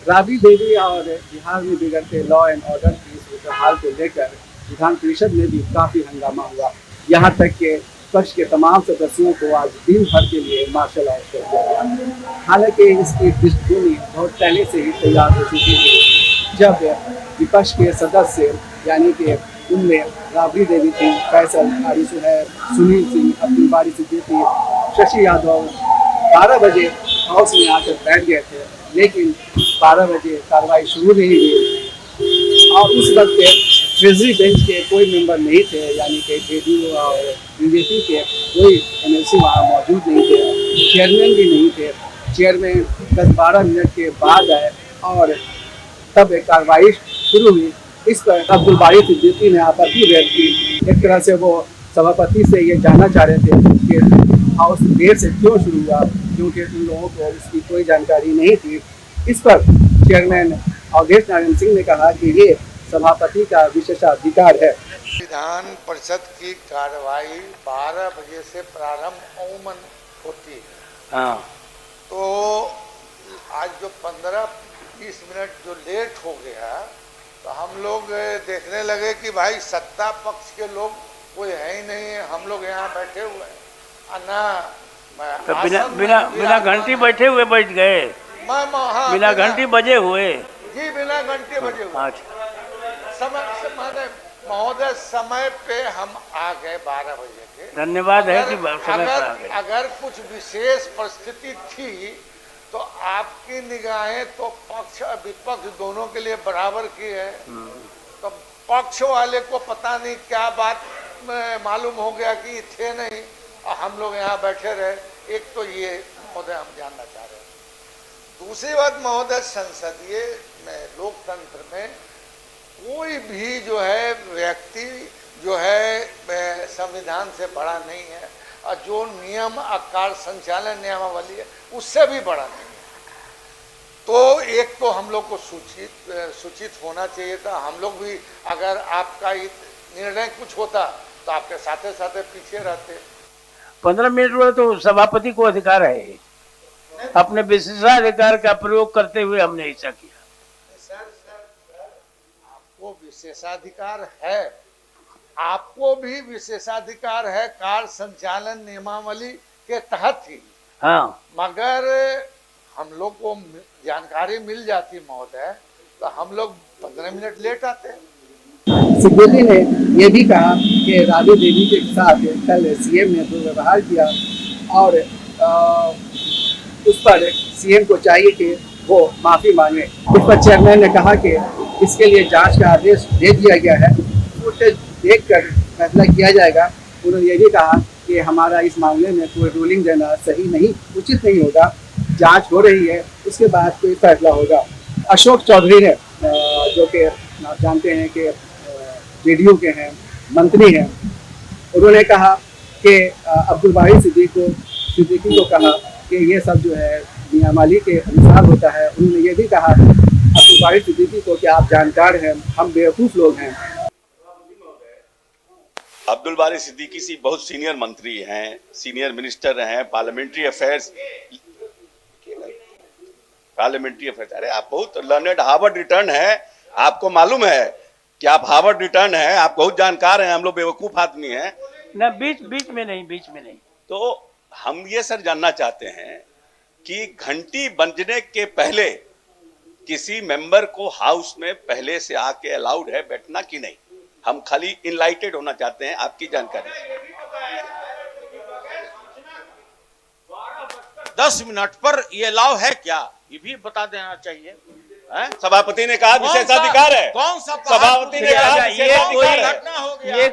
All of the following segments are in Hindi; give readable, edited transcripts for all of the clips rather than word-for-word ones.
राबड़ी देवी और बिहार में बिगड़ते लॉ एंड ऑर्डर की सूरत को लेकर विधान परिषद में भी काफी हंगामा हुआ। यहाँ तक कि विपक्ष के तमाम सदस्यों को आज दिन भर के लिए मार्शल आउट कर दिया गया। हालांकि इसकी पृष्ठभूमि बहुत पहले से ही तैयार हो चुकी थी, जब विपक्ष के सदस्य यानी कि उनमें राबड़ी देवी थी, फैसल, आरिफ सुहैब, सुनील सिंह, अब्दुल बारी सिद्दीकी, शशि यादव 12 बजे हाउस में आकर बैठ गए थे, लेकिन 12 बजे कार्रवाई शुरू नहीं हुई और उस वक्त ट्रेजरी बेंच के कोई मेंबर नहीं थे, यानी कि जेडीयू और बीजेपी के कोई एमएलसी वहाँ मौजूद नहीं थे, चेयरमैन भी नहीं थे। चेयरमैन 10-12 मिनट के बाद आए और तब कार्रवाई शुरू हुई। इस पर अब्दुल बारी सिद्दीकी ने आपत्ति व्यक्त की। एक तरह से वो सभापति से ये जानना चाह रहे थे कि हाउस देर से क्यों शुरू हुआ, क्योंकि उन लोगों को इसकी कोई जानकारी नहीं थी। इस पर चेयरमैन अवधेश नारायण सिंह ने कहा कि ये सभापति का विशेषाधिकार है। विधान परिषद की कार्रवाई 12 बजे से प्रारंभ अमूमन होती है। हाँ, तो आज जो 15-20 मिनट जो लेट हो गया, तो हम लोग देखने लगे कि भाई सत्ता पक्ष के लोग कोई है ही नहीं है, हम लोग यहाँ बैठे हुए हैं ना। तो बिना घंटी बैठे हुए बैठ गए, बिना घंटी बजे हुए जी, बिना घंटे बजे हुए। समय महोदय समय पे हम आ गए 12 बजे के। धन्यवाद है कि समय पर आ गए। अगर कुछ विशेष परिस्थिति थी तो आपकी निगाहें तो पक्ष और विपक्ष दोनों के लिए बराबर की है। तो पक्ष वाले को पता नहीं क्या बात मालूम हो गया कि थे नहीं और हम लोग यहाँ बैठे रहे। एक तो ये महोदय हम जानना चाह रहे हैं। दूसरी बात महोदय, संसदीय लोकतंत्र में कोई भी जो है व्यक्ति जो है संविधान से बड़ा नहीं है और जो नियम आकार संचालन नियमावली है उससे भी बड़ा नहीं है। तो एक तो हम लोग को सूचित होना चाहिए था। हम लोग भी अगर आपका निर्णय कुछ होता तो आपके साथे साथे पीछे रहते। 15 मिनट हुए तो सभापति को अधिकार है, अपने विशेषाधिकार का प्रयोग करते हुए हमने ऐसा किया। आपको विशेषाधिकार है, आपको भी विशेषाधिकार है कार्य संचालन नियमावली के तहत ही। हाँ, मगर हम लोग को जानकारी मिल जाती महोदय तो हम लोग 15 मिनट लेट आते। सिद्दीकी ने यह भी कहा कि राबड़ी देवी के साथ कल सीएम ने दुर्व्यवहार किया और उस पर सीएम को चाहिए कि वो माफी मांगे। इस पर चेयरमैन ने कहा कि इसके लिए जांच का आदेश दे दिया गया है, फुटेज देखकर फैसला किया जाएगा। उन्होंने ये भी कहा कि हमारा इस मामले में कोई रूलिंग देना सही नहीं, उचित नहीं होगा। जांच हो रही है, उसके बाद कोई फैसला होगा। अशोक चौधरी ने जो कि आप जानते हैं कि जेडीयू के हैं, मंत्री हैं, उन्होंने कहा कि अब्दुल बारी सिद्दीकी को कहा कि ये सब जो है नियमावली के अनुसार होता है। उन्होंने ये भी कहा अब्दुल बारी सिद्दीकी को कि आप जानकार हैं, हम बेवकूफ़ लोग हैं। अब्दुल बारी सिद्दीकी सी बहुत सीनियर मंत्री हैं, सीनियर मिनिस्टर हैं, पार्लियामेंट्री अफेयर्स। अरे आप बहुत लर्नेड, हार्वर्ड रिटर्न है, आपको मालूम है कि आप हार्वर्ड रिटर्न है, आप बहुत जानकार हैं। हम लोग बेवकूफ आदमी हैं ना। बीच में नहीं। तो हम ये सर जानना चाहते हैं कि घंटी बजने के पहले किसी मेंबर को हाउस में पहले से आके अलाउड है बैठना कि नहीं? हम खाली इनलाइटेड होना चाहते हैं आपकी जानकारी। 10 मिनट पर ये अलाउ है क्या, ये भी बता देना चाहिए। सभापति ने कहा विशेषाधिकार है। कौन सा सभापति ने कहा ये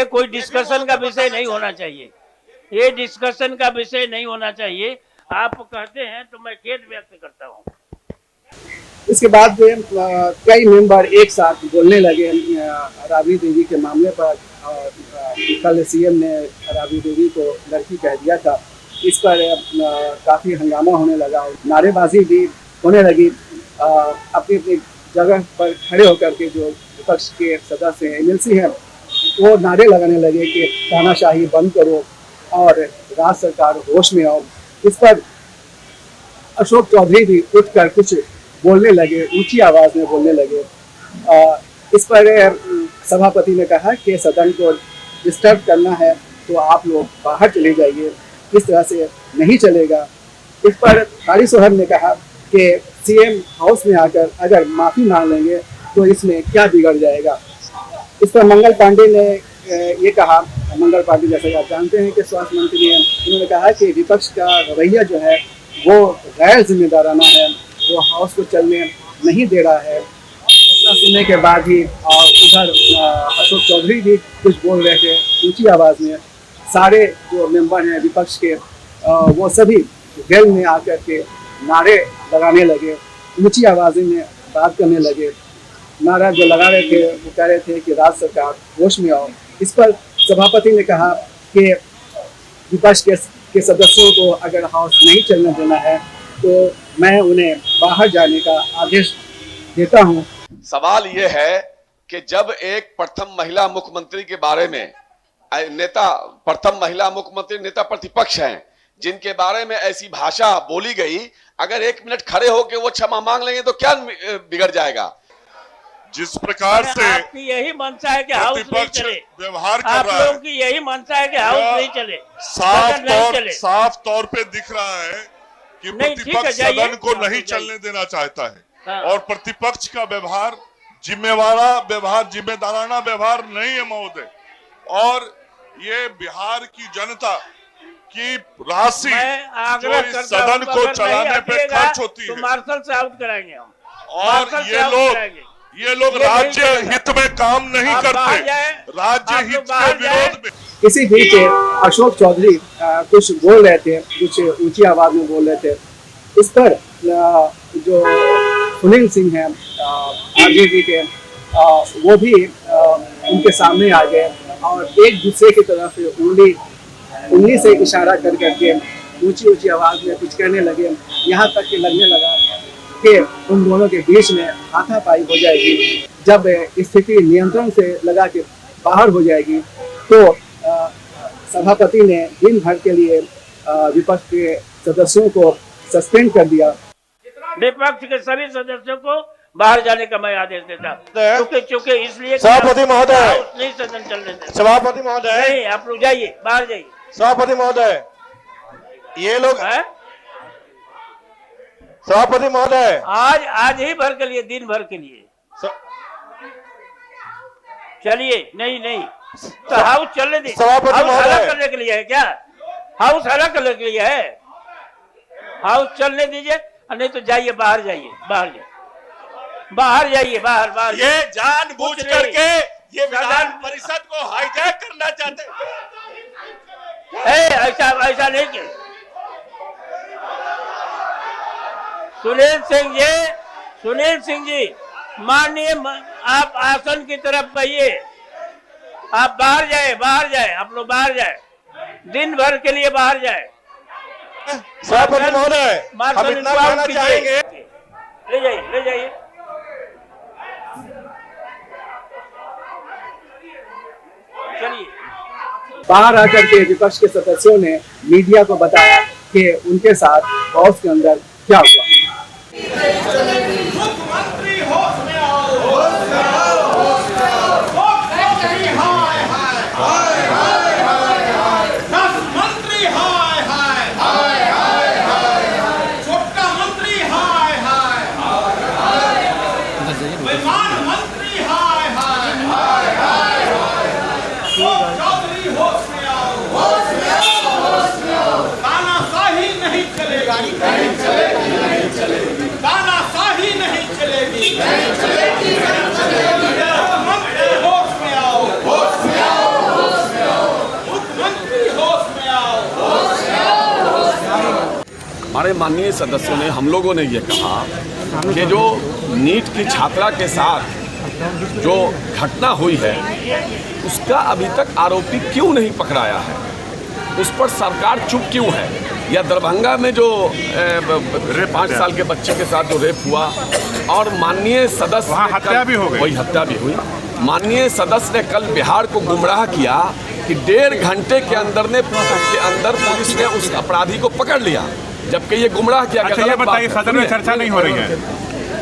कोई डिस्कशन का विषय नहीं होना चाहिए। ये डिस्कशन का विषय नहीं होना चाहिए। आप कहते हैं तो मैं खेद व्यक्त करता हूँ। इसके बाद कई मेंबर एक साथ बोलने लगे राबड़ी देवी के मामले पर। कल सीएम ने राबड़ी देवी को लड़की कह दिया था। इस पर काफ़ी हंगामा होने लगा, नारेबाजी भी होने लगी। अपनी अपनी जगह पर खड़े होकर के जो विपक्ष के सदस्य हैं, एमएलसी हैं, वो नारे लगाने लगे कि तानाशाही बंद करो और राज्य सरकार होश में आओ। इस पर अशोक चौधरी भी उठकर कुछ बोलने लगे, ऊंची आवाज में बोलने लगे। इस पर सभापति ने कहा कि सदन को डिस्टर्ब करना है तो आप लोग बाहर चले जाइए, इस तरह से नहीं चलेगा। इस पर कारी सोहर ने कहा कि सीएम हाउस में आकर अगर माफ़ी मांग लेंगे तो इसमें क्या बिगड़ जाएगा। इस पर मंगल पांडे ने ये कहा, मंगल पांडे जैसे आप जानते हैं कि स्वास्थ्य मंत्री हैं, उन्होंने कहा कि विपक्ष का रवैया जो है वो गैर जिम्मेदाराना है, वो हाउस को चलने नहीं दे रहा है। इतना सुनने के बाद ही उधर अशोक चौधरी भी कुछ बोल रहे थे ऊंची आवाज़ में। सारे जो मेंबर हैं विपक्ष के वो सभी वेल में आकर के नारे लगाने लगे, ऊंची आवाज़ में बात करने लगे। नारा जो लगा रहे थे वो कह रहे थे कि राज्य सरकार होश में आओ। इस पर सभापति ने कहा कि विपक्ष के सदस्यों को अगर हाउस नहीं चलने देना है तो मैं उन्हें बाहर जाने का आदेश देता हूं। सवाल ये है कि जब एक प्रथम महिला मुख्यमंत्री के बारे में प्रथम महिला मुख्यमंत्री नेता प्रतिपक्ष हैं जिनके बारे में ऐसी भाषा बोली गई, अगर 1 मिनट खड़े होकर वो क्षमा मांग लेंगे तो क्या बिगड़ जाएगा। जिस प्रकार से आपकी यही मंशा है कि हाउस नहीं चले, व्यवहार कर आप रहा लोगों है, की यही मंशा है कि हाउस नहीं चले, साफ तौर पे दिख रहा है कि प्रतिपक्ष सदन को नहीं चलने देना चाहता है। हाँ। और प्रतिपक्ष का व्यवहार जिम्मेदाराना व्यवहार नहीं है महोदय। और ये बिहार की जनता की राशि जो इस सदन को चलाने पे खर्च होती तो है, मार्शल से आउट कराएंगे हम। और ये लोग राज्य हित में काम नहीं करते, राज्य हित के विरोध में। इसी बीच अशोक चौधरी कुछ बोल रहे थे, कुछ ऊंची आवाज में बोल रहे थे। इस पर जो सुनील सिंह हैं आरजेडी के, वो भी उनके सामने आ गए और एक दूसरे की तरफ उंगली से इशारा कर करके ऊंची ऊंची आवाज में कुछ कहने लगे। यहाँ तक कि लगने लगा कि उन दोनों के बीच में हाथापाई हो जाएगी। जब स्थिति नियंत्रण से लगा के बाहर हो जाएगी तो सभापति ने दिन भर के लिए विपक्ष के सदस्यों को सस्पेंड कर दिया। विपक्ष के सभी सदस्यों को बाहर जाने का मैं आदेश देता, क्योंकि इसलिए सभापति महोदय, नहीं सदन चलने देते। सभापति महोदय, नहीं, आप लोग जाइए, बाहर जाइए। सभापति महोदय, ये लोग सभापति महोदय, आज ही भर के लिए, दिन भर के लिए चलिए। नहीं तो हाउस चलने दीजिए। सभापति महोदय, हल्ला करने के लिए है क्या? हाउस हल्ला करने के लिए है? हाउस चलने दीजिए, नहीं तो जाइए, बाहर जाइए, बाहर जाइए, बाहर। ये जानबूझ करके ये विधान परिषद को हाईजैक करना चाहते हैं। ऐसा नहीं कि सुनील सिंह जी माननीय, आप आसन की तरफ पहिए, आप बाहर जाए, आप लोग बाहर जाए, दिन भर के लिए बाहर जाए। सभापति महोदय, हम इतना कहना चाहेंगे, ले जाइए। चलिए। बाहर आकर के विपक्ष के सदस्यों ने मीडिया को बताया कि उनके साथ हाउस के अंदर क्या हुआ। मुख्यमंत्री होश में आओ, मंत्री हाय हाय, छोटा मंत्री हाय हाय, बेईमान मंत्री हाय हाय, चौधरी होश में आओ, तानाशाही नहीं चलेगा, तानाशाही नहीं चलेगी, मुख्यमंत्री होश में आओ, मुख्यमंत्री होश में आओ। हमारे माननीय सदस्यों ने, हम लोगों ने ये कहा कि जो नीट की छात्रा के साथ जो घटना हुई है उसका अभी तक आरोपी क्यों नहीं पकड़ाया है, उस पर सरकार चुप क्यों है, या दरभंगा में जो 5 साल के बच्चे के साथ जो रेप हुआ और माननीय सदस्य वही हत्या भी हुई। माननीय सदस्य ने कल बिहार को गुमराह किया कि 1.5 घंटे के अंदर पुलिस ने उस अपराधी को पकड़ लिया। जबकि ये गुमराह किया गया। अच्छा ये बताइए, सदन में चर्चा नहीं हो रही है।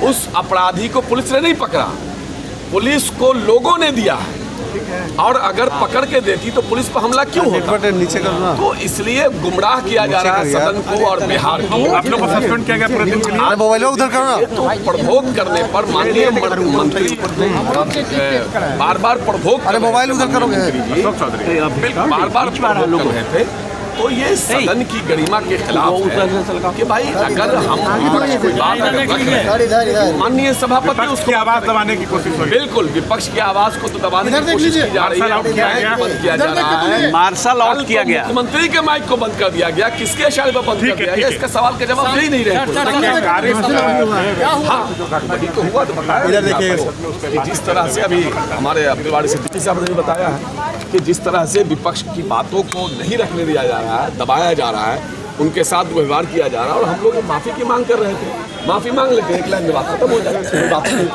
उस अपराधी को पुलिस ने नहीं पकड़ा, पुलिस को लोगों ने दिया है, और अगर पकड़ के देती तो पुलिस पर हमला क्यों होता? नीचे करना। तो इसलिए गुमराह किया जा रहा है सदन को और बिहार को। आप लोग को सस्पेंड किया गया पूरे दिन के लिए। मोबाइल उधर करना। तो प्रभोग करने पर माननीय मंत्री बार बार प्रभोग, अरे मोबाइल उधर करोगे, बार बार प्रभोग कर रहे थे। तो ये सदन की गरिमा के खिलाफ है कि भाई अगर हम विपक्ष कोई बात अगर रख रहे हैं, माननीय सभापति उसकी आवाज दबाने की कोशिश हो। बिल्कुल विपक्ष की आवाज को तो दबाने की कोशिश की जा रही है, बंद किया जा रहा है, मार्शल आउट किया गया, मुख्यमंत्री के माइक को बंद कर दिया गया, किसके इशारे पर बंद कर दिया गया, इसका सवाल का जवाब दे ही नहीं रहे। वही तो हुआ, तो बताया जिस तरह से अभी हमारे अब्दुलवारी सिद्दीकी साहब ने बताया है कि जिस तरह से विपक्ष की बातों को नहीं रखने दिया जा रहा है, दबाया जा रहा है, उनके साथ व्यवहार किया जा रहा है, और हम लोग माफी की मांग कर रहे थे। माफी मांग लेते हैं, एक लाइन में बात खत्म हो जाएगी।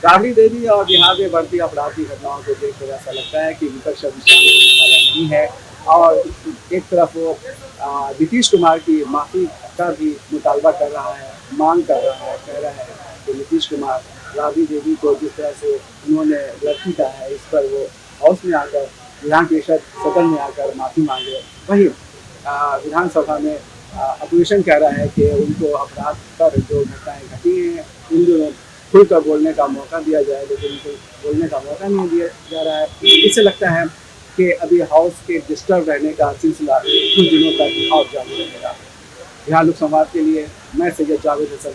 राबड़ी देवी और बिहार में बढ़ती अपराध की घटनाओं को देखकर ऐसा लगता है कि विपक्ष अब शांत होने वाला नहीं है, और एक तरफ वो नीतीश कुमार की माफी का भी मुतालबा कर रहा है, मांग कर रहा है, कह रहा है कि नीतीश कुमार राबड़ी देवी को जिस तरह से उन्होंने लड़की का है, इस पर वो हाउस में आकर, विधान परिषद सदन में आकर माफी मांगे। वहीं विधानसभा में अपोजिशन कह रहा है कि उनको अपराध पर जो घटनाएं घटी हैं उन दोनों खुलकर बोलने का मौका दिया जाए, लेकिन उनको बोलने का मौका नहीं दिया जा रहा है। इससे लगता है कि अभी हाउस के डिस्टर्ब रहने का सिलसिला कुछ दिनों तक और जारी रहेगा। बिहार लोक संवाद के लिए मैं सैयद जावेद हसन।